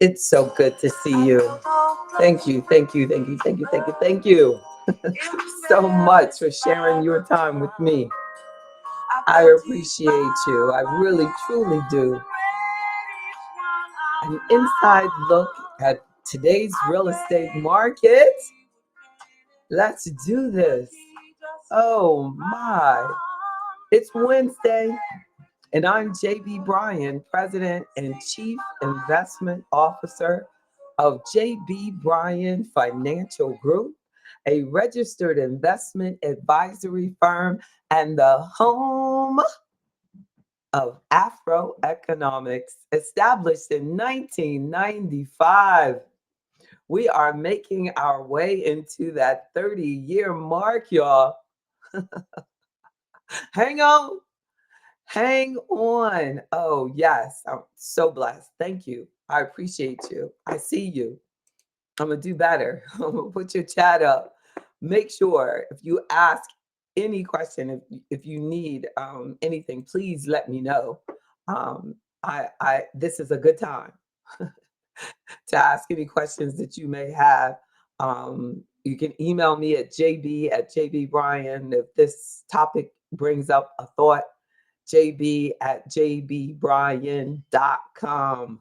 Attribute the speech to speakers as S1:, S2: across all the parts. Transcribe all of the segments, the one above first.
S1: It's so good to see you. Thank you, thank you, thank you, thank you, thank you, thank you so much for sharing your time with me. I appreciate you. I really, truly do. An inside look at today's real estate market. Let's do this. Oh my. It's Wednesday, and I'm JB Bryan, President and Chief Investment Officer of JB Bryan Financial Group, a registered investment advisory firm and the home of Afro Economics, established in 1995. We are making our way into that 30-year mark, y'all. Hang on. Hang on. Oh, yes. I'm so blessed. Thank you. I appreciate you. I see you. I'm going to do better. I'm going to put your chat up. Make sure if you ask any question, if you need anything, please let me know. This is a good time to ask any questions that you may have. You can email me at jb@jbbryan if this topic brings up a thought. jb@jbbryan.com.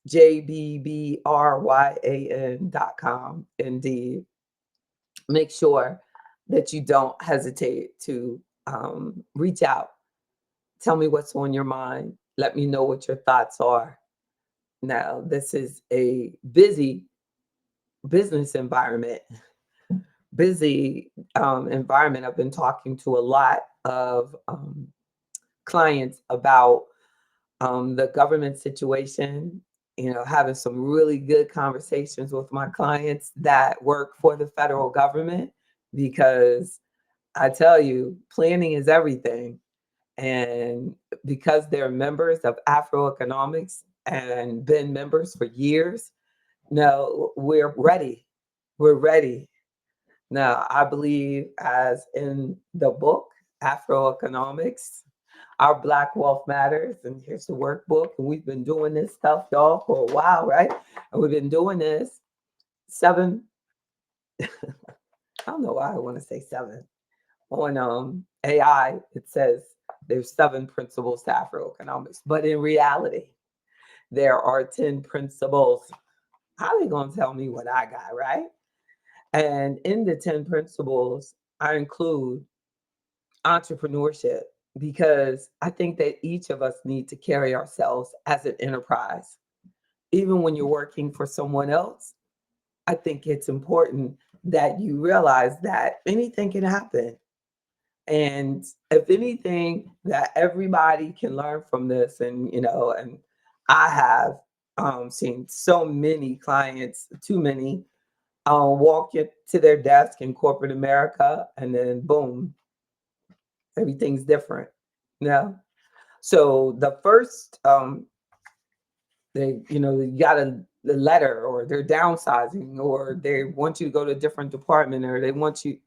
S1: jbbryan.com. Indeed. Make sure that you don't hesitate to reach out. Tell me what's on your mind. Let me know what your thoughts are. Now, this is a busy business environment, busy environment. I've been talking to a lot of clients about the government situation, having some really good conversations with my clients that work for the federal government, because I tell you, planning is everything. And because they're members of Afro Economics and been members for years, no, we're ready. We're ready. Now, I believe, as in the book, Afro Economics, Our Black Wealth Matters, and here's the workbook. And we've been doing this stuff, y'all, for a while, right? And we've been doing this seven, I don't know why I want to say seven. On AI, it says there's seven principles to Afro Economics, but in reality, there are 10 principles. How are they going to tell me what I got, right? And in the 10 principles, I include entrepreneurship, because I think that each of us need to carry ourselves as an enterprise. Even when you're working for someone else, I think it's important that you realize that anything can happen. And if anything, that everybody can learn from this. And I have seen so many clients, too many, walk it to their desk in corporate America, and then boom, everything's different. Yeah. So the first, you got the letter, or they're downsizing, or they want you to go to a different department, or they want you.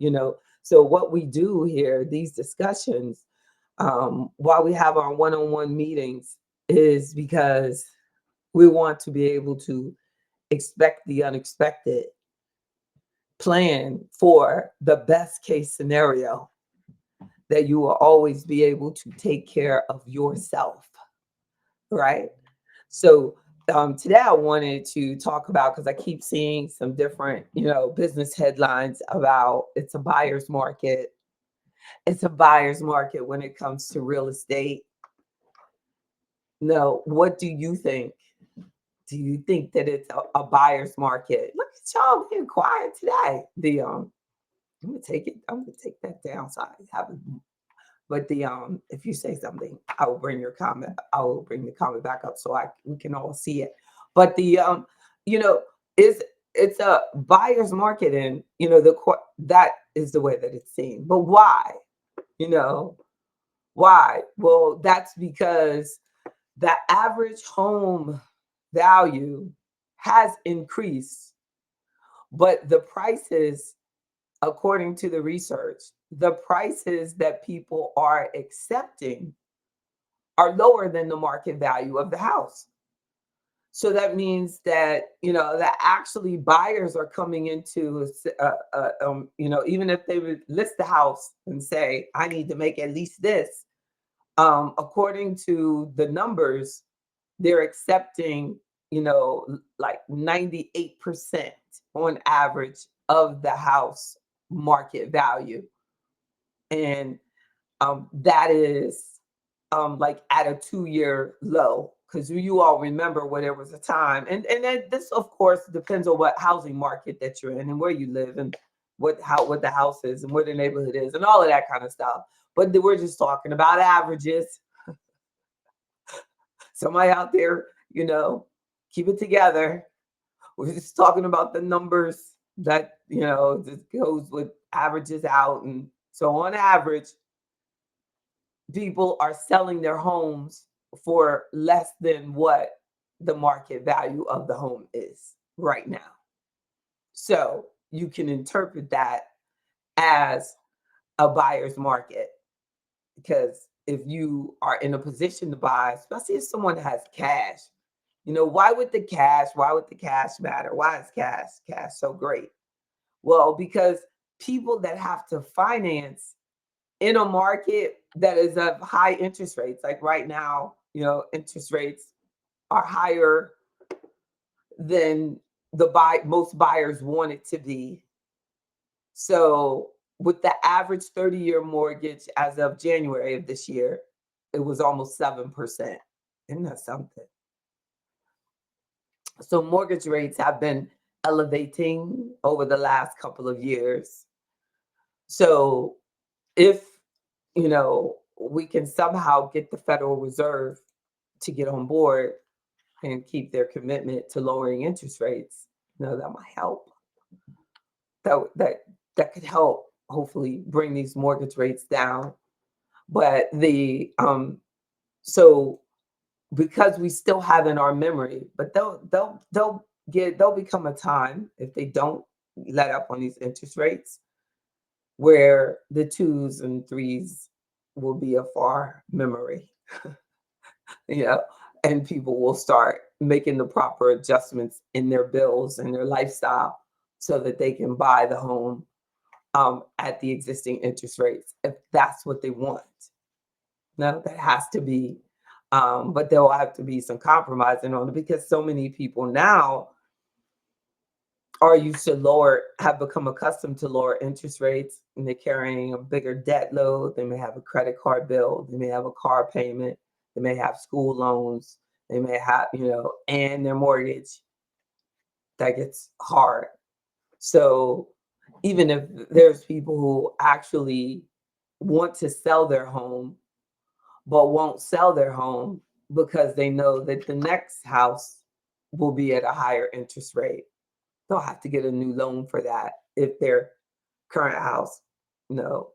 S1: So what we do here, these discussions, while we have our one-on-one meetings, is because we want to be able to expect the unexpected, plan for the best case scenario, that you will always be able to take care of yourself, right? So today I wanted to talk about, because I keep seeing some different, business headlines about it's a buyer's market. It's a buyer's market when it comes to real estate. No, what do you think? Do you think that it's a buyer's market? Look at y'all being quiet today. I'm gonna take it. I'm gonna take that downside. But if you say something, I will bring your comment. I will bring the comment back up so we can all see it. But you know, is it's a buyer's market, and that is the way that it's seen. But why? You know, why? Well, that's because the average home value has increased, but the prices, according to the research, the prices that people are accepting are lower than the market value of the house. So that means that, that actually buyers are coming into, even if they would list the house and say, I need to make at least this, according to the numbers, they're accepting, like 98% on average of the house market value. And that is like at a 2-year low, because you all remember when there was a time, and then this of course depends on what housing market that you're in and where you live and what the house is and where the neighborhood is and all of that kind of stuff. But we're just talking about averages. Somebody out there, keep it together. We're just talking about the numbers that, just goes with averages out. And so on average, people are selling their homes for less than what the market value of the home is right now. So you can interpret that as a buyer's market, because if you are in a position to buy, especially if someone has cash, why would the cash matter? Why is cash so great? Well, because people that have to finance in a market that is of high interest rates, like right now, interest rates are higher than most buyers want it to be. So with the average 30-year mortgage as of January of this year, it was almost 7%. Isn't that something? So mortgage rates have been elevating over the last couple of years. So if, we can somehow get the Federal Reserve to get on board and keep their commitment to lowering interest rates, that might help. That could help hopefully bring these mortgage rates down. But so because we still have in our memory, but there'll become a time, if they don't let up on these interest rates, where the 2s and 3s will be a far memory. And people will start making the proper adjustments in their bills and their lifestyle so that they can buy the home at the existing interest rates, if that's what they want. No, that has to be, but there will have to be some compromising on it, because so many people now are used to have become accustomed to lower interest rates, and they're carrying a bigger debt load. They may have a credit card bill, they may have a car payment, they may have school loans, they may have, and their mortgage. That gets hard. So even if there's people who actually want to sell their home, but won't sell their home because they know that the next house will be at a higher interest rate, they'll have to get a new loan for that if their current house, no,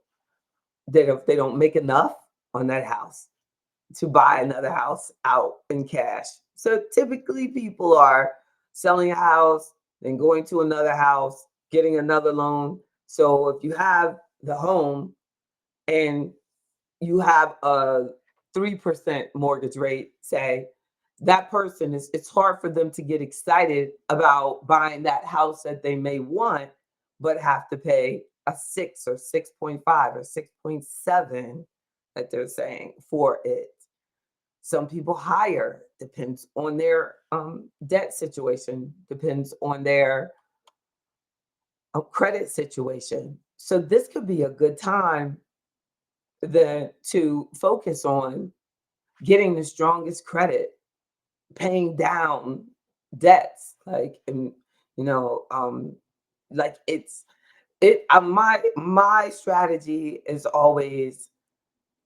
S1: they don't make enough on that house to buy another house out in cash. So typically people are selling a house, then going to another house, getting another loan. So if you have the home and you have a 3% mortgage rate, say, that person it's hard for them to get excited about buying that house that they may want, but have to pay a 6 or 6.5 or 6.7 that they're saying for it. Some people higher, depends on their debt situation, depends on their credit situation. So this could be a good time then to focus on getting the strongest credit, paying down debts, like, and like my strategy is always,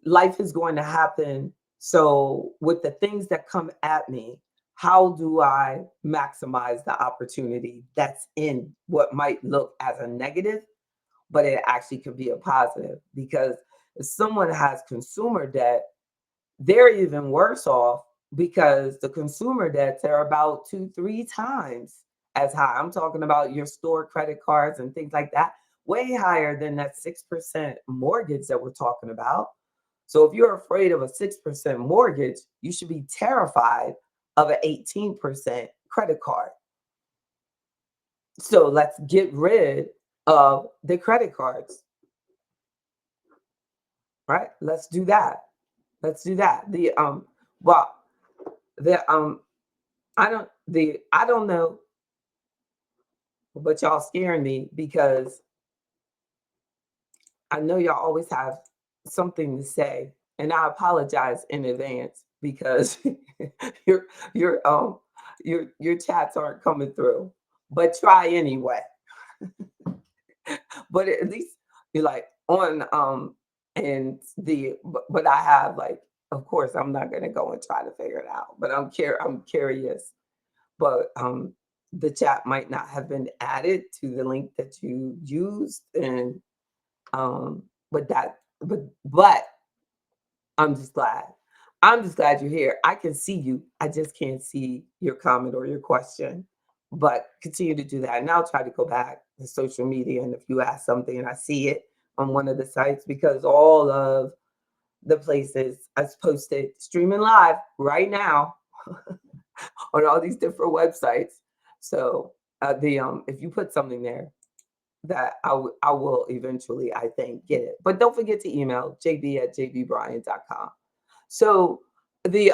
S1: life is going to happen. So with the things that come at me, how do I maximize the opportunity that's in what might look as a negative, but it actually could be a positive? Because if someone has consumer debt, they're even worse off, because the consumer debts are about 2-3 times as high. I'm talking about your store credit cards and things like that, way higher than that 6% mortgage that we're talking about. So if you're afraid of a 6% mortgage, you should be terrified of an 18% credit card. So let's get rid of the credit cards, right? Let's do that. Let's do that. Well, the I don't know, but y'all scaring me because I know y'all always have something to say, and I apologize in advance because your your um your chats aren't coming through. But try anyway. But at least you're like on and but I have like, of course I'm not gonna go and try to figure it out, but I'm curious. But the chat might not have been added to the link that you used, and um but I'm just glad. I'm just glad you're here. I can see you. I just can't see your comment or your question. But continue to do that. And I'll try to go back to social media. And if you ask something and I see it on one of the sites, because all of the places I posted streaming live right now on all these different websites. So the if you put something there, that I will eventually, I think, get it. But don't forget to email jb@jbbryant.com. So the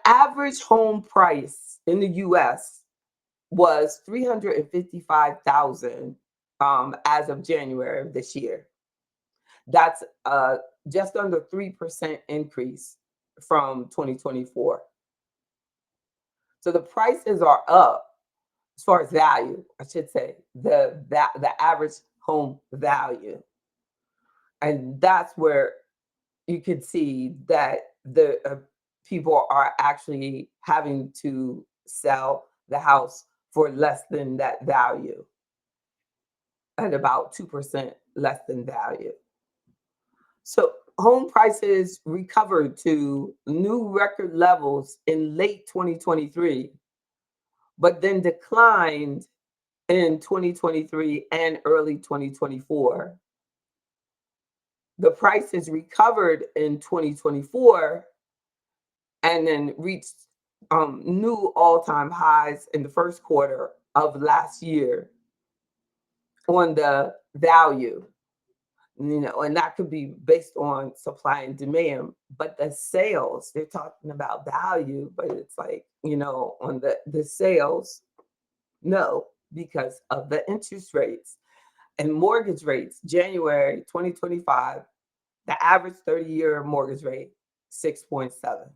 S1: average home price in the US was 355,000 as of January of this year. That's just under 3% increase from 2024. So the prices are up as far as value, I should say, the average home value. And that's where you could see that the people are actually having to sell the house for less than that value, at about 2% less than value. So home prices recovered to new record levels in late 2023, but then declined in 2023 and early 2024. The prices recovered in 2024 and then reached new all-time highs in the first quarter of last year on the value, and that could be based on supply and demand. But the sales, they're talking about value, but it's like, on the sales, no, because of the interest rates and mortgage rates. January 2025, the average 30-year mortgage rate, 6.7.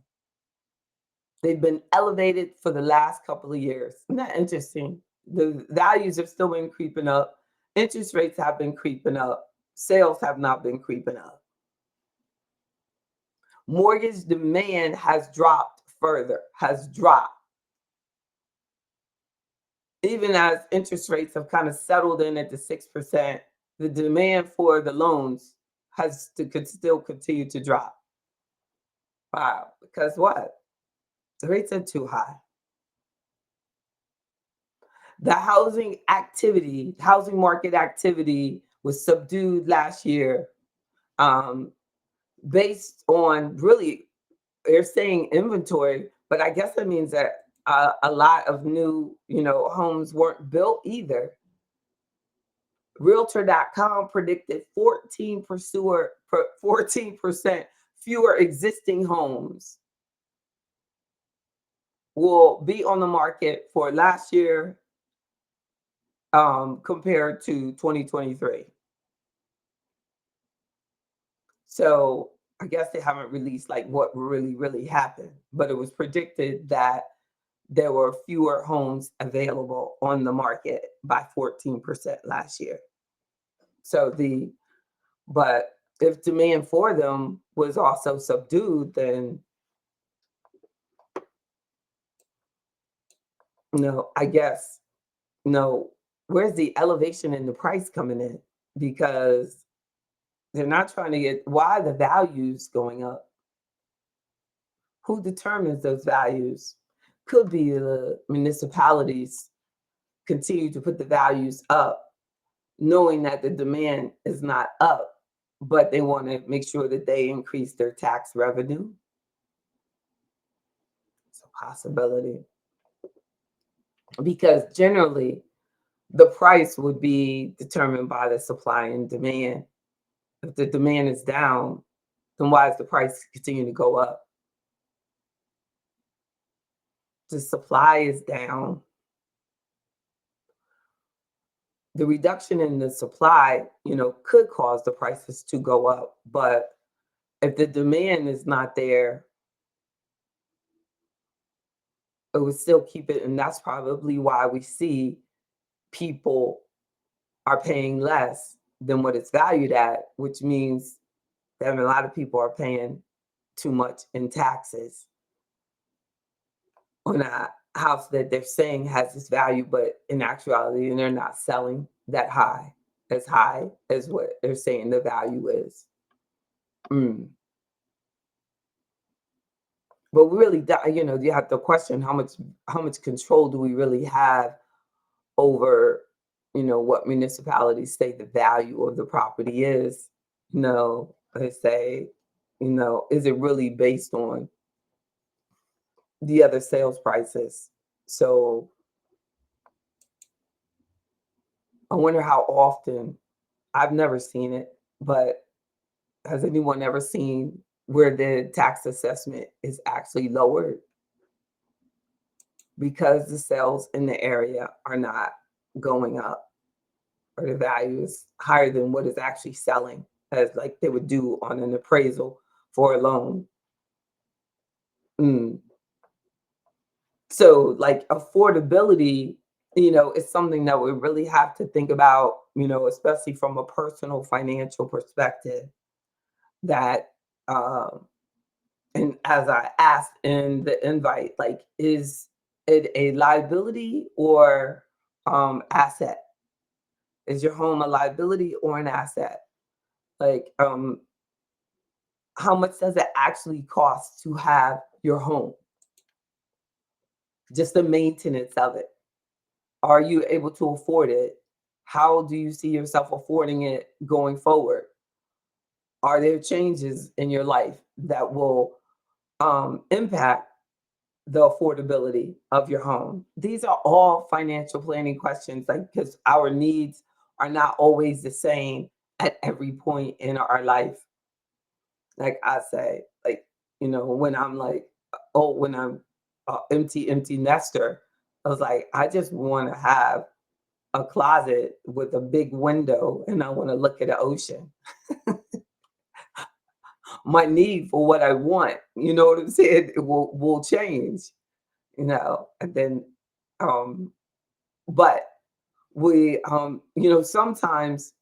S1: They've been elevated for the last couple of years. Isn't that interesting? The values have still been creeping up. Interest rates have been creeping up. Sales have not been creeping up. Mortgage demand has dropped further, has dropped. Even as interest rates have kind of settled in at the 6%, the demand for the loans could still continue to drop. Wow. Because what? The rates are too high. The housing market activity was subdued last year, based on, really, they're saying inventory, but I guess that means that a lot of new, homes weren't built either. Realtor.com predicted 14% fewer existing homes will be on the market for last year, compared to 2023. So I guess they haven't released like what really happened, but it was predicted that there were fewer homes available on the market by 14% last year. So but if demand for them was also subdued, then I guess, where's the elevation in the price coming in? Because they're not trying to get, why the values going up? Who determines those values? Could be the municipalities continue to put the values up, knowing that the demand is not up, but they want to make sure that they increase their tax revenue. It's a possibility. because generally the price would be determined by the supply and demand. If the demand is down, then why is the price continuing to go up? The supply is down. The reduction in the supply, could cause the prices to go up. But if the demand is not there, it would still keep it. And that's probably why we see people are paying less than what it's valued at, which means that a lot of people are paying too much in taxes on a house that they're saying has this value, but in actuality, they're not selling that high as what they're saying the value is. Mm. But we really, you have to question how much control do we really have over, what municipalities say the value of the property is. They say, is it really based on the other sales prices? So I wonder how often, I've never seen it, but has anyone ever seen where the tax assessment is actually lowered because the sales in the area are not going up, or the value is higher than what is actually selling, as like they would do on an appraisal for a loan? Mm. So, like, affordability, is something that we really have to think about, especially from a personal financial perspective. That, and as I asked in the invite, like, is it a liability or asset? Is your home a liability or an asset? Like, how much does it actually cost to have your home? Just the maintenance of it. Are you able to afford it? How do you see yourself affording it going forward? Are there changes in your life that will impact the affordability of your home? These are all financial planning questions, like, because our needs are not always the same at every point in our life. Like I say, like, when I'm like, oh, when I'm empty nester, I was like, I just want to have a closet with a big window and I want to look at the ocean. My need for what I want, you know what I'm saying, it will change, and then um but we sometimes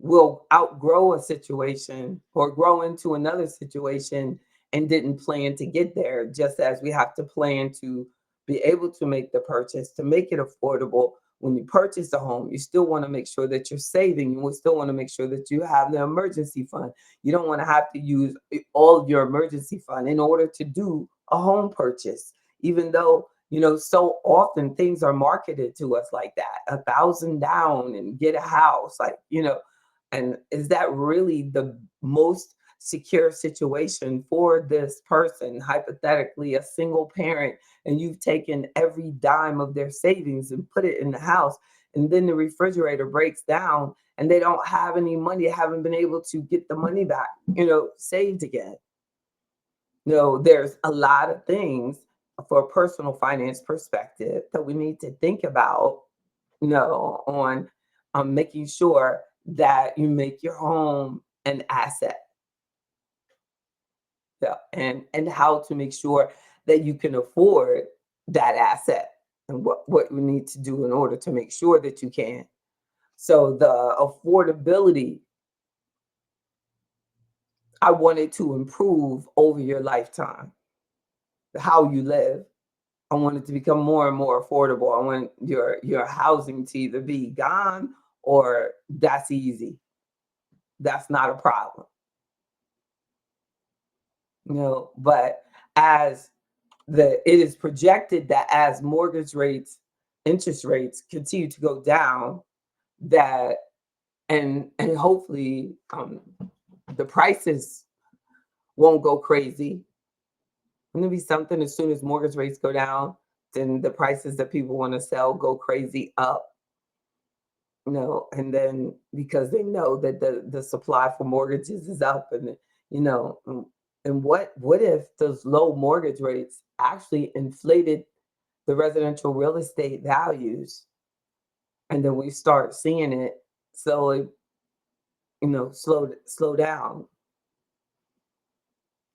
S1: we'll outgrow a situation or grow into another situation and didn't plan to get there, just as we have to plan to be able to make the purchase, to make it affordable. When you purchase a home, you still want to make sure that you're saving. You will still want to make sure that you have the emergency fund. You don't want to have to use all of your emergency fund in order to do a home purchase, even though so often things are marketed to us like that, 1,000 down and get a house, like, and is that really the most secure situation for this person? Hypothetically, a single parent, and you've taken every dime of their savings and put it in the house, and then the refrigerator breaks down and they don't have any money, haven't been able to get the money back, saved again. There's a lot of things for a personal finance perspective that we need to think about, on making sure that you make your home an asset. Yeah, and how to make sure that you can afford that asset, and what you need to do in order to make sure that you can. So the affordability, I want it to improve over your lifetime, how you live. I want it to become more and more affordable. I want your housing to either be gone or that's easy. That's not a problem. But as it is projected that as mortgage rates, interest rates continue to go down, that and hopefully the prices won't go crazy. Going to be something as soon as mortgage rates go down. then the prices that people want to sell go crazy up, and then because they know that the supply for mortgages is up, and you know, and what if those low mortgage rates actually inflated the residential real estate values, and then we start seeing it slowly, slow down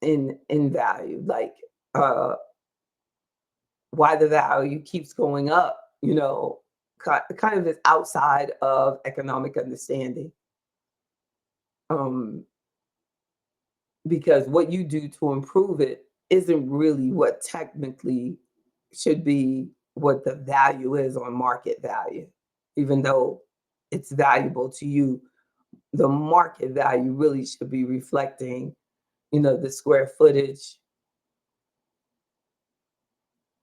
S1: in value, like uh why the value keeps going up, kind of is outside of economic understanding. Um, because what you do to improve it isn't really what technically should be what the value is on market value, even though it's valuable to you. The market value really should be reflecting, the square footage,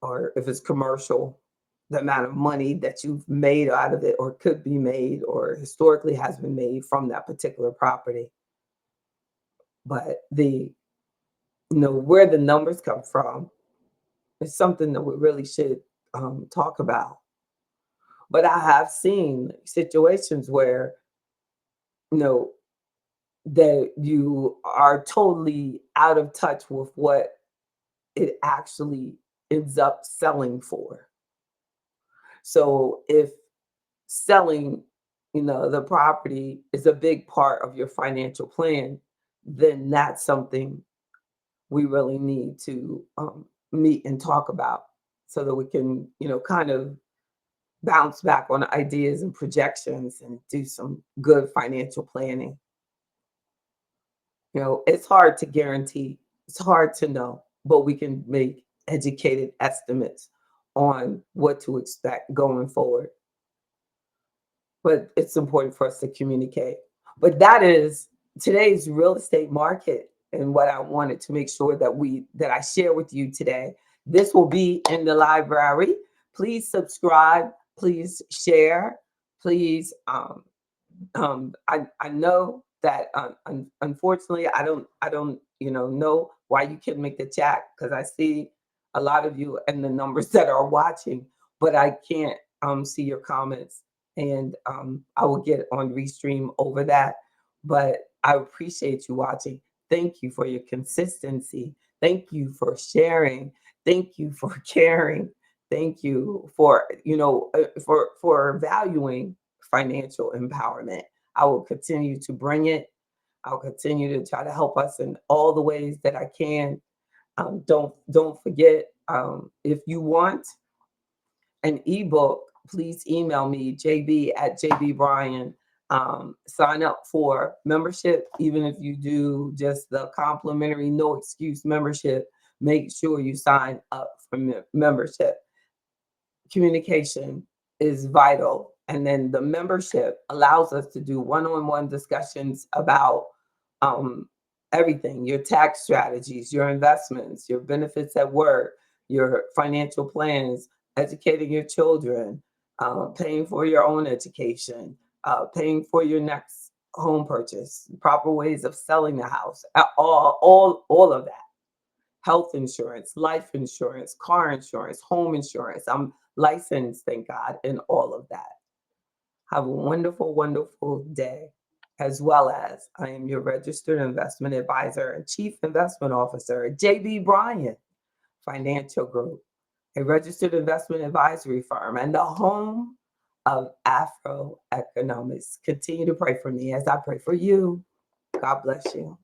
S1: or if it's commercial, the amount of money that you've made out of it or could be made or historically has been made from that particular property. But where the numbers come from is something that we really should talk about. But I have seen situations where, you know, that you are totally out of touch with what it actually ends up selling for. So if selling, the property is a big part of your financial plan, then that's something we really need to meet and talk about so that we can, kind of bounce back on ideas and projections and do some good financial planning. It's hard to guarantee, it's hard to know, but we can make educated estimates on what to expect going forward. But it's important for us to communicate. But that is today's real estate market and what I wanted to make sure that I share with you today. This will be in the library. Please subscribe, please share, please I know that unfortunately I don't know why you can't make the chat, because I see a lot of you and the numbers that are watching, but I can't see your comments, and I will get on Restream over that. But I appreciate you watching. Thank you for your consistency. Thank you for sharing. Thank you for caring. Thank you for for valuing financial empowerment. I will continue to bring it. I'll continue to try to help us in all the ways that I can. Don't forget, if you want an ebook, please email me, jb@jbbryan. Sign up for membership, even if you do just the complimentary no excuse membership. Make sure you sign up for membership. Communication is vital. And then the membership allows us to do one-on-one discussions about um, everything: your tax strategies, your investments, your benefits at work, your financial plans, educating your children, paying for your own education, paying for your next home purchase, proper ways of selling the house, all of that. Health insurance, life insurance, car insurance, home insurance. I'm licensed, thank God, in all of that. Have a wonderful, wonderful day. As well as I am your registered investment advisor and chief investment officer at JB Bryan Financial Group, a registered investment advisory firm and the home of Afro Economics. Continue to pray for me as I pray for you. God bless you.